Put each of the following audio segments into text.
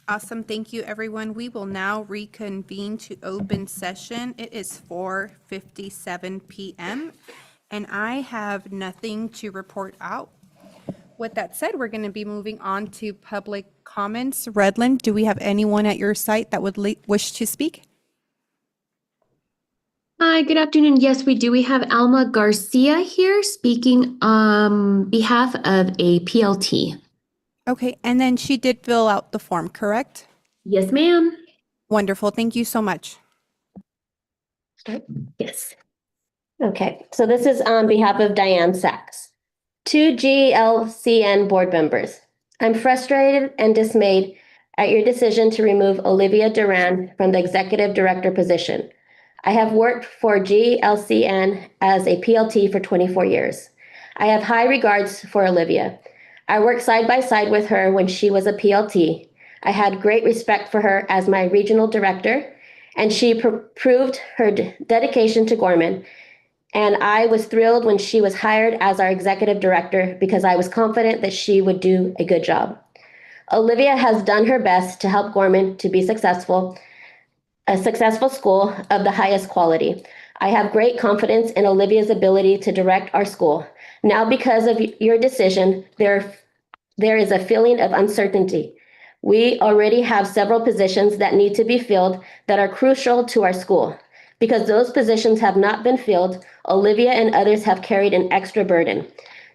Awesome. Thank you, everyone. We will now reconvene to open session. It is 4:57 p.m. and I have nothing to report out. With that said, we're going to be moving on to public comments. Redland, do we have anyone at your site that would wish to speak? Hi, good afternoon. Yes, we do. We have Alma Garcia here speaking on behalf of a PLT. Okay, and then she did fill out the form, correct? Yes, ma'am. Wonderful. Thank you so much. Yes. Okay, so this is on behalf of Diane Sachs. To GLCN board members, I'm frustrated and dismayed at your decision to remove Olivia Duran from the executive director position. I have worked for GLCN as a PLT for 24 years. I have high regards for Olivia. I worked side by side with her when she was a PLT. I had great respect for her as my regional director, and she proved her dedication to Gorman. And I was thrilled when she was hired as our executive director because I was confident that she would do a good job. Olivia has done her best to help Gorman to be successful, a successful school of the highest quality. I have great confidence in Olivia's ability to direct our school. Now, because of your decision, there is a feeling of uncertainty. We already have several positions that need to be filled that are crucial to our school. Because those positions have not been filled, Olivia and others have carried an extra burden.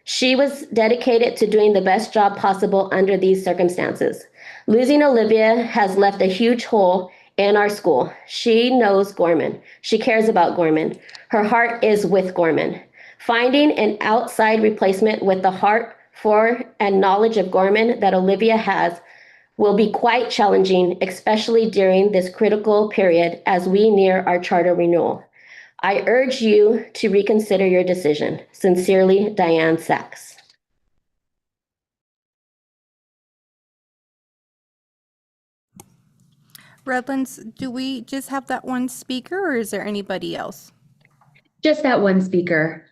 She was dedicated to doing the best job possible under these circumstances. Losing Olivia has left a huge hole in our school. She knows Gorman. She cares about Gorman. Her heart is with Gorman. Finding an outside replacement with the heart for and knowledge of Gorman that Olivia has will be quite challenging, especially during this critical period as we near our charter renewal. I urge you to reconsider your decision. Sincerely, Diane Sachs. Redlands, do we just have that one speaker or is there anybody else? Just that one speaker.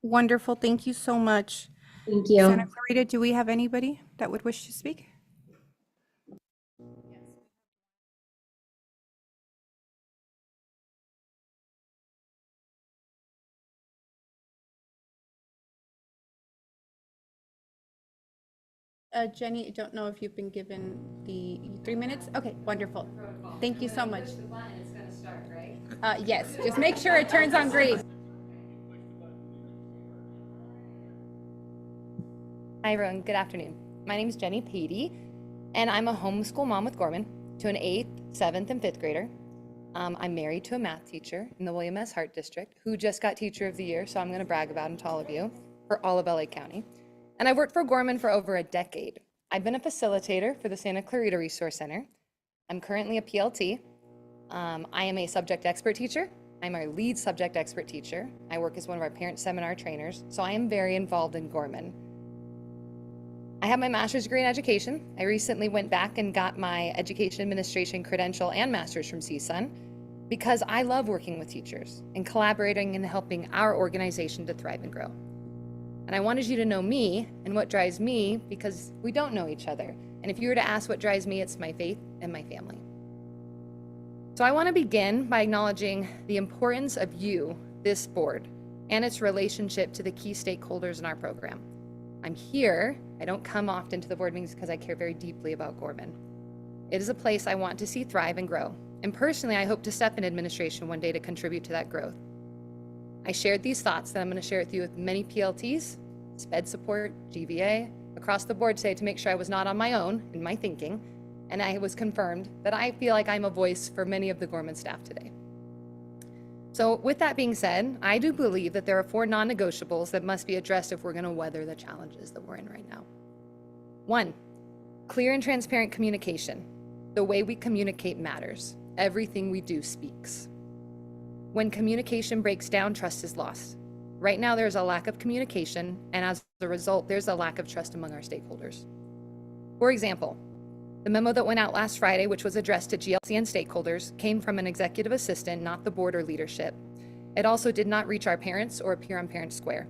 Wonderful. Thank you so much. Thank you. Santa Clarita, do we have anybody that would wish to speak? Jenny, I don't know if you've been given the 3 minutes. Okay, wonderful. Thank you so much. It's gonna start, right? Yes, just make sure it turns on green. Hi everyone, good afternoon. My name is Jenny Patey, and I'm a homeschool mom with Gorman to an 8th, 7th, and 5th grader. I'm married to a math teacher in the William S. Hart District who just got Teacher of the Year, so I'm gonna brag about him to all of you for all of LA County. And I've worked for Gorman for over a decade. I've been a facilitator for the Santa Clarita Resource Center. I'm currently a PLT. I am a subject expert teacher. I'm our lead subject expert teacher. I work as one of our parent seminar trainers, so I am very involved in Gorman. I have my master's degree in education. I recently went back and got my education administration credential and master's from CSUN because I love working with teachers and collaborating and helping our organization to thrive and grow. And I wanted you to know me and what drives me because we don't know each other. And if you were to ask what drives me, it's my faith and my family. So I want to begin by acknowledging the importance of you, this board, and its relationship to the key stakeholders in our program. I'm here. I don't come often to the board meetings because I care very deeply about Gorman. It is a place I want to see thrive and grow. And personally, I hope to step in administration one day to contribute to that growth. I shared these thoughts that I'm going to share with you with many PLTs, SPED support, GVA, across the board today to make sure I was not on my own in my thinking, and I was confirmed that I feel like I'm a voice for many of the Gorman staff today. So with that being said, I do believe that there are 4 non-negotiables that must be addressed if we're going to weather the challenges that we're in right now. 1, clear and transparent communication. The way we communicate matters. Everything we do speaks. When communication breaks down, trust is lost. Right now, there's a lack of communication, and as a result, there's a lack of trust among our stakeholders. For example, the memo that went out last Friday, which was addressed to GLCN stakeholders, came from an executive assistant, not the board or leadership. It also did not reach our parents or appear on Parent Square.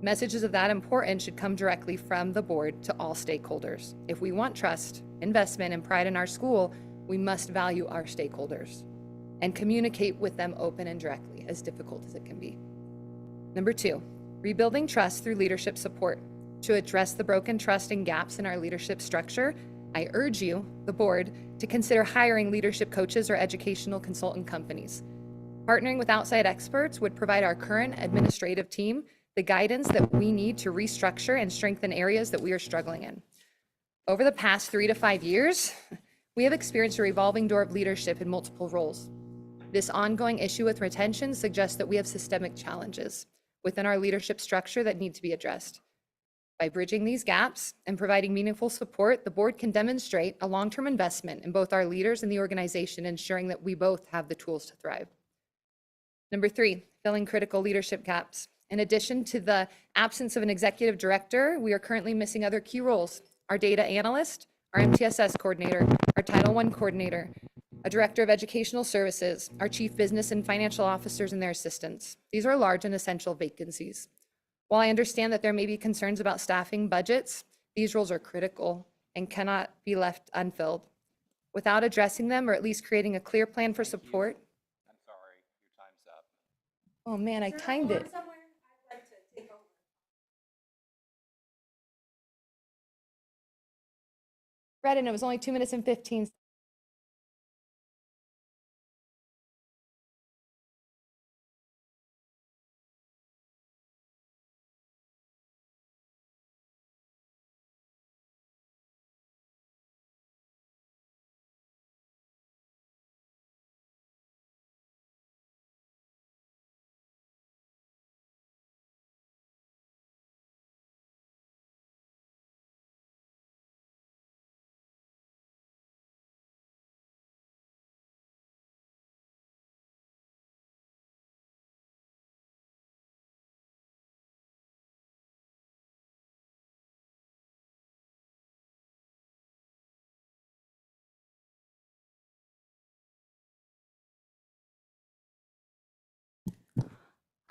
Messages of that importance should come directly from the board to all stakeholders. If we want trust, investment, and pride in our school, we must value our stakeholders and communicate with them open and directly, as difficult as it can be. Number 2, rebuilding trust through leadership support. To address the broken trust and gaps in our leadership structure, I urge you, the board, to consider hiring leadership coaches or educational consultant companies. Partnering with outside experts would provide our current administrative team the guidance that we need to restructure and strengthen areas that we are struggling in. Over the past 3 to 5 years, we have experienced a revolving door of leadership in multiple roles. This ongoing issue with retention suggests that we have systemic challenges within our leadership structure that need to be addressed. By bridging these gaps and providing meaningful support, the board can demonstrate a long-term investment in both our leaders and the organization, ensuring that we both have the tools to thrive. Number 3, filling critical leadership gaps. In addition to the absence of an executive director, we are currently missing other key roles: our data analyst, our MTSS coordinator, our Title I coordinator, a director of educational services, our chief business and financial officers and their assistants. These are large and essential vacancies. While I understand that there may be concerns about staffing budgets, these roles are critical and cannot be left unfilled. Without addressing them, or at least creating a clear plan for support. I'm sorry, your time's up. Oh man, I timed it. Read it, and it was only 2 minutes and 15.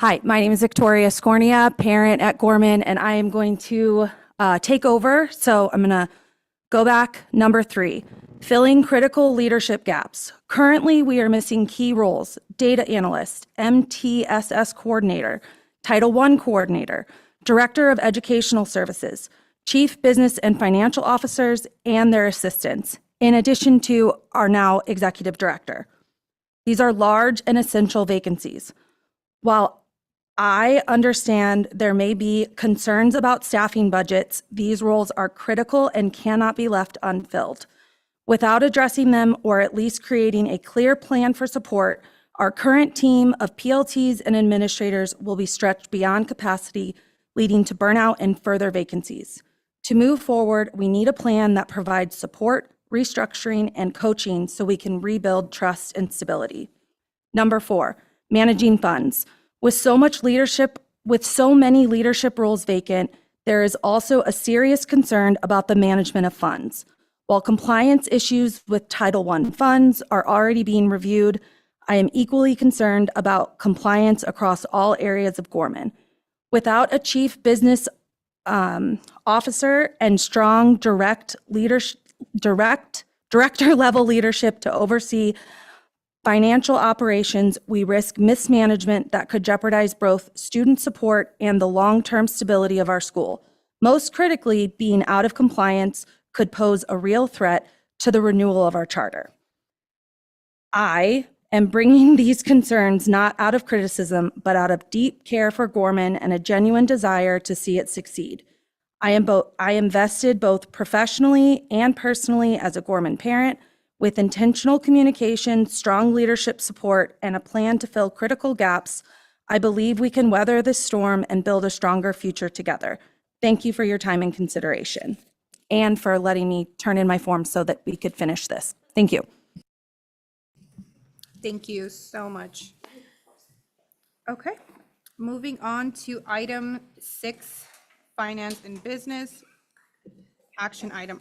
Hi, my name is Victoria Scornia, parent at Gorman, and I am going to take over. So I'm going to go back. Number 3, filling critical leadership gaps. Currently, we are missing key roles: data analyst, MTSS coordinator, Title I coordinator, director of educational services, chief business and financial officers and their assistants, in addition to our now executive director. These are large and essential vacancies. While I understand there may be concerns about staffing budgets, these roles are critical and cannot be left unfilled. Without addressing them, or at least creating a clear plan for support, our current team of PLTs and administrators will be stretched beyond capacity, leading to burnout and further vacancies. To move forward, we need a plan that provides support, restructuring, and coaching so we can rebuild trust and stability. Number 4, managing funds. With so many leadership roles vacant, there is also a serious concern about the management of funds. While compliance issues with Title I funds are already being reviewed, I am equally concerned about compliance across all areas of Gorman. Without a chief business officer and strong director level leadership to oversee financial operations, we risk mismanagement that could jeopardize both student support and the long-term stability of our school. Most critically, being out of compliance could pose a real threat to the renewal of our charter. I am bringing these concerns not out of criticism, but out of deep care for Gorman and a genuine desire to see it succeed. I am vested both professionally and personally as a Gorman parent. With intentional communication, strong leadership support, and a plan to fill critical gaps, I believe we can weather this storm and build a stronger future together. Thank you for your time and consideration, and for letting me turn in my form so that we could finish this. Thank you. Thank you so much. Okay, moving on to item 6, finance and business. Action item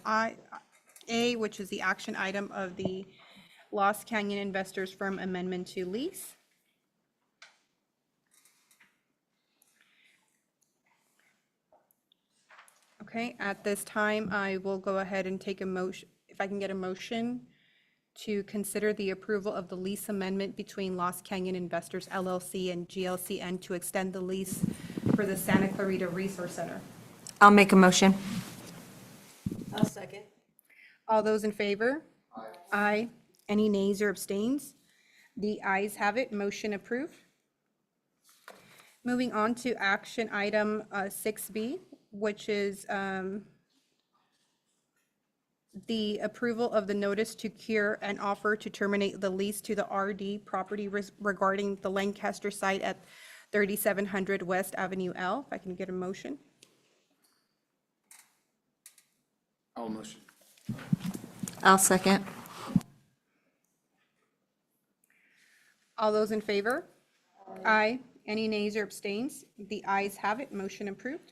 A, which is the action item of the Lost Canyon Investors Firm Amendment to Lease. Okay, at this time, I will go ahead and take a motion. if I can get a motion to consider the approval of the lease amendment between Lost Canyon Investors LLC and GLCN to extend the lease for the Santa Clarita Resource Center. I'll make a motion. I'll second. All those in favor? Aye. Any nays or abstains? The ayes have it, motion approved. Moving on to action item 6B, which is the approval of the notice to cure and offer to terminate the lease to the RD property regarding the Lancaster site at 3700 West Avenue L. If I can get a motion. I'll motion. I'll second. All those in favor? Aye. Any nays or abstains? The ayes have it, motion approved.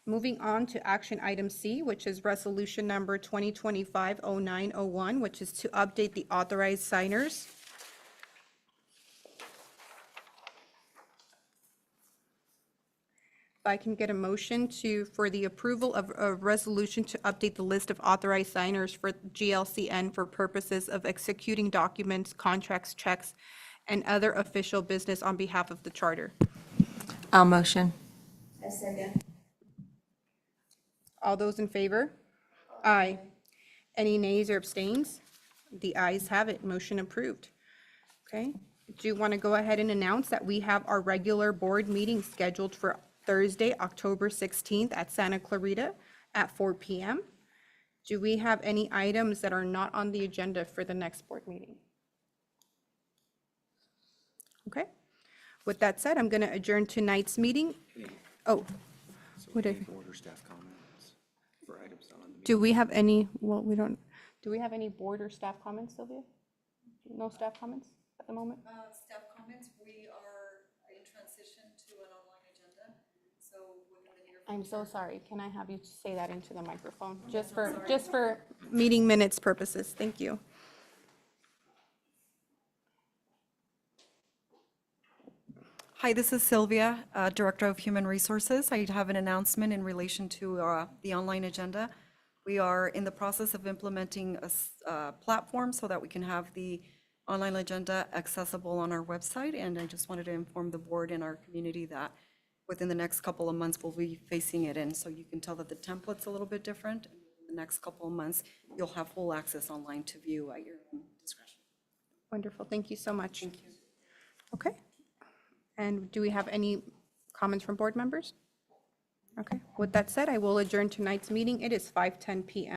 Moving on to action item C, which is resolution number 2025-0901, which is to update the authorized signers. If I can get a motion for the approval of a resolution to update the list of authorized signers for GLCN for purposes of executing documents, contracts, checks, and other official business on behalf of the charter. I'll motion. I second. All those in favor? Aye. Any nays or abstains? The ayes have it, motion approved. Okay, do you want to go ahead and announce that we have our regular board meeting scheduled for Thursday, October 16th at Santa Clarita at 4 p.m.? Do we have any items that are not on the agenda for the next board meeting? Okay, with that said, I'm going to adjourn tonight's meeting. Oh, what did, Order staff comments for items not on the meeting. do we have any, well, we don't, do we have any board or staff comments, Sylvia? No staff comments at the moment? Staff comments, we are in transition to an online agenda, so we're going to hear from. I'm so sorry. Can I have you say that into the microphone? Just for meeting minutes purposes. Thank you. Hi, this is Sylvia, Director of Human Resources. I have an announcement in relation to the online agenda. We are in the process of implementing a platform so that we can have the online agenda accessible on our website, and I just wanted to inform the board and our community that within the next couple of months, we'll be facing it in. So you can tell that the template's a little bit different. In the next couple of months, you'll have full access online to view at your own discretion. Wonderful. Thank you so much. Thank you. Okay. And do we have any comments from board members? Okay. With that said, I will adjourn tonight's meeting. It is 5:10 p.m.